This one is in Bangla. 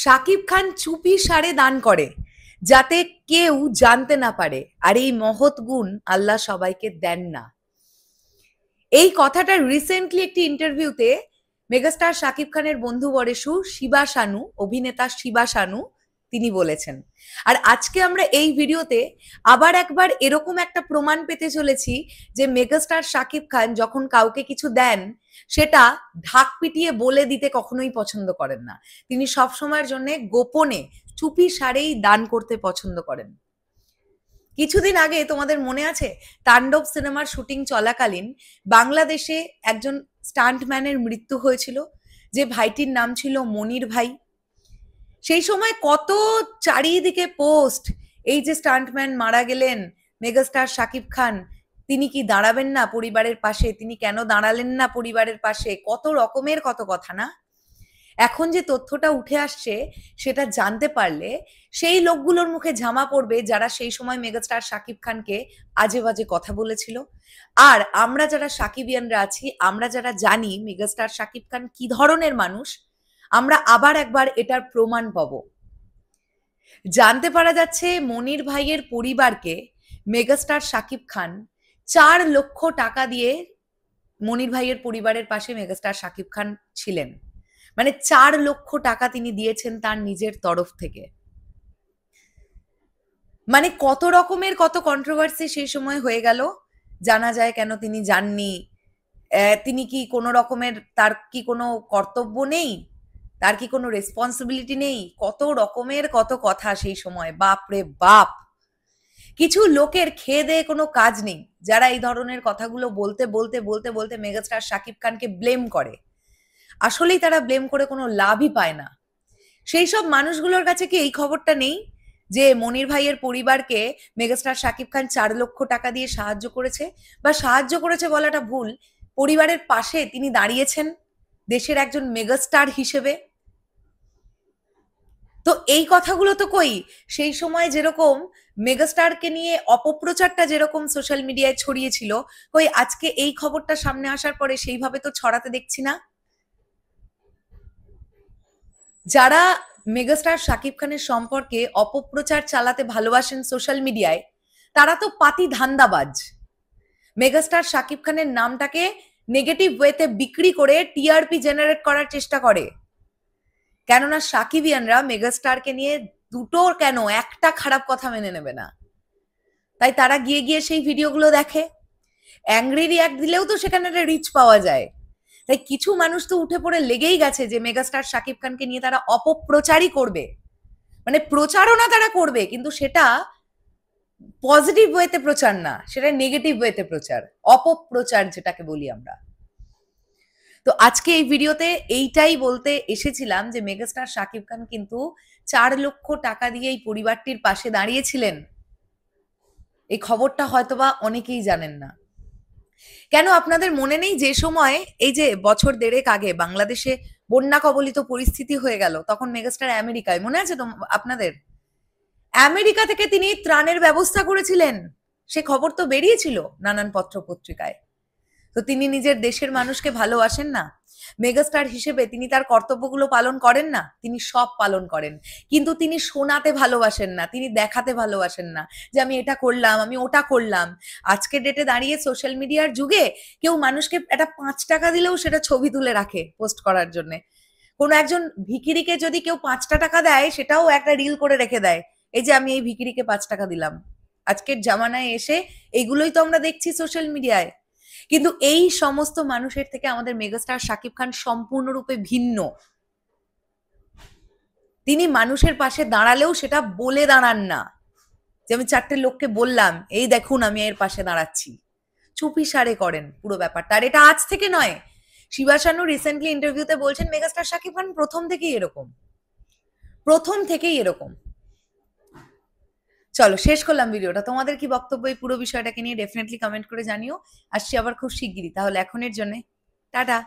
শাকিব খান চুপি সারে দান করে যাতে কেউ জানতে না পারে, আর এই মহৎ গুণ আল্লাহ সবাইকে দেন না। এই কথাটা রিসেন্টলি একটি ইন্টারভিউতে মেগাস্টার শাকিব খানের বন্ধু বরেশু শিবা শানু, অভিনেতা শিবা শানু, তিনি বলেছেন। আর আজকে আমরা এই ভিডিওতে আবার একবার এরকম একটা প্রমাণ পেতে চলেছি যে মেগাস্টার শাকিব খান যখন কাউকে কিছু দেন সেটা ঢাক পিটিয়ে বলে দিতে কখনোই পছন্দ করেন না। তিনি সব সময়ের জন্য গোপনে চুপি সারেই দান করতে পছন্দ করেন। কিছুদিন আগে তোমাদের মনে আছে, তাণ্ডব সিনেমার শুটিং চলাকালীন বাংলাদেশে একজন স্টান্টম্যানের মৃত্যু হয়েছিল, যে ভাইটির নাম ছিল মনির ভাই। সেই সময় কত চারিদিকে পোস্ট, এই যে স্টান্টম্যান মারা গেলেন মেগাস্টার শাকিব খান, তিনি কি দাঁড়াবেন না পরিবারের পাশে, তিনি কেন দাঁড়ালেন না পরিবারের পাশে, কত রকমের কত কথা না। এখন যে তথ্যটা উঠে আসছে সেটা জানতে পারলে সেই লোকগুলোর মুখে ঝামা পড়বে যারা সেই সময় মেগাস্টার শাকিব খানকে আজে বাজে কথা বলেছিল। আর আমরা যারা শাকিবিয়ানরা আছি, আমরা যারা জানি মেগাস্টার শাকিব খান কি ধরনের মানুষ, আমরা আবার একবার এটার প্রমাণ পাব। জানতে পারা যাচ্ছে মনির ভাইয়ের পরিবারকে মেগাস্টার শাকিব খান 4 লক্ষ টাকা দিয়ে, মনির ভাইয়ের পরিবারের পাশে মেগাস্টার শাকিব খান ছিলেন, মানে 4 লক্ষ টাকা তিনি দিয়েছেন তার নিজের তরফ থেকে। মানে কত রকমের কত কন্ট্রোভার্সি সেই সময় হয়ে গেল, জানা যায় কেন তিনি যাননি, তিনি কি কোনো রকমের, তার কি কোনো কর্তব্য নেই, তার কি কোনো রেসপন্সিবিলিটি নেই, কত রকমের কত কথা সেই সময়। বাপ রে বাপ, কিছু লোকের খেয়ে দেয়ে কোনো কাজ নেই যারা এই ধরনের কথাগুলো বলতে বলতে বলতে বলতে মেগাস্টার শাকিব খানকে ব্লেম করে। আসলেই তারা ব্লেম করে কোনো লাভই পায় না। সেই সব মানুষগুলোর কাছে কি এই খবরটা নেই যে মনির ভাইয়ের পরিবারকে মেগাস্টার শাকিব খান 4 লক্ষ টাকা দিয়ে সাহায্য করেছে, বা সাহায্য করেছে বলাটা ভুল, পরিবারের পাশে তিনি দাঁড়িয়েছেন দেশের একজন মেগাস্টার হিসেবে। তো এই কথাগুলো তো কই সেই সময় যেরকম মেগাস্টারকে নিয়ে অপপ্রচারটা যেরকম সোশ্যাল মিডিয়ায় ছড়িয়েছিল, কই আজকে এই খবরটা সামনে আসার পরে সেইভাবে তো ছড়াতে দেখছি না। যারা মেগাস্টার শাকিব খানের সম্পর্কে অপপ্রচার চালাতে ভালোবাসেন সোশ্যাল মিডিয়ায়, তারা তো পাতি ধান্দাবাজ। মেগাস্টার শাকিব খানের নামটাকে নেগেটিভ ওয়েতে বিক্রি করে টিআরপি জেনারেট করার চেষ্টা করে। কেননা শাকিবিয়ানরা মেগাস্টারকে নিয়ে দুটো কেন একটা খারাপ কথা মেনে নেবে না, তাই তারা গিয়ে গিয়ে সেই ভিডিওগুলো দেখে। অ্যাংরি রিয়াক্ট দিলেও তো সেখানে একটা রিচ পাওয়া যায়। তাই কিছু মানুষ তো উঠে পড়ে লেগেই গেছে যে মেগাস্টার শাকিব খানকে নিয়ে তারা অপপ্রচারই করবে, মানে প্রচারণা তারা করবে, কিন্তু সেটা পজিটিভ ওয়েতে প্রচার না, সেটা নেগেটিভ ওয়েতে প্রচার, অপপ্রচার যেটাকে বলি আমরা। তো আজকে এই ভিডিওতে এইটাই বলতে এসেছিলাম যে মেগাস্টার শাকিব খান কিন্তু 4 লক্ষ টাকা দিয়ে এই পরিবারটির পাশে দাঁড়িয়েছিলেন। এই খবরটা হয়তোবা অনেকেই জানেন না। কেন আপনাদের মনে নেই যে সময় এই যে বছর দেড়েক আগে বাংলাদেশে বন্যা কবলিত পরিস্থিতি হয়ে গেল, তখন মেগাস্টার আমেরিকায়, মনে আছে তো আপনাদের? আমেরিকা থেকে তিনি ত্রাণের ব্যবস্থা করেছিলেন, সে খবর তো বেরিয়েছিল নানান পত্র পত্রিকায়। তো তিনি নিজের দেশের মানুষকে ভালোবাসেন না? মেগাস্টার হিসেবে তিনি তার কর্তব্যগুলো পালন করেন না? তিনি সব পালন করেন, কিন্তু তিনি শোনাতে ভালোবাসেন না, তিনি দেখাতে ভালোবাসেন না যে আমি এটা করলাম, আমি ওটা করলাম। আজকের ডেটে দাঁড়িয়ে সোশ্যাল মিডিয়ার যুগে কেউ মানুষকে একটা 5 টাকা দিলেও সেটা ছবি তুলে রাখে পোস্ট করার জন্য। কোনো একজন ভিখিরিকে যদি কেউ 5টা টাকা দেয়, সেটাও একটা রিল করে রেখে দেয়, এই যে আমি এই ভিখিরিকে 5 টাকা দিলাম। আজকের জামানায় এসে এইগুলোই তো আমরা দেখছি সোশ্যাল মিডিয়ায়। কিন্তু এই সমস্ত মানুষের থেকে আমাদের মেগাস্টার শাকিব খান সম্পূর্ণরূপে ভিন্ন। তিনি মানুষের পাশে দাঁড়ালেও সেটা বলে দাঁড়ান না যে আমি 4টে লোককে বললাম এই দেখুন আমি এর পাশে দাঁড়াচ্ছি, চুপি সারে করেন পুরো ব্যাপারটা। আর এটা আজ থেকে নয়, শিবা শানু রিসেন্টলি ইন্টারভিউতে বলছেন মেগাস্টার শাকিব খান প্রথম থেকেই এরকম। চলো শেষ করলাম ভিডিওটা। তোমাদের কি বক্তব্য এই পুরো বিষয়টাকে নিয়ে ডেফিনেটলি কমেন্ট করে জানিও। আসছি আবার খুব শিগগিরই। তাহলে এখনের জন্য টাটা।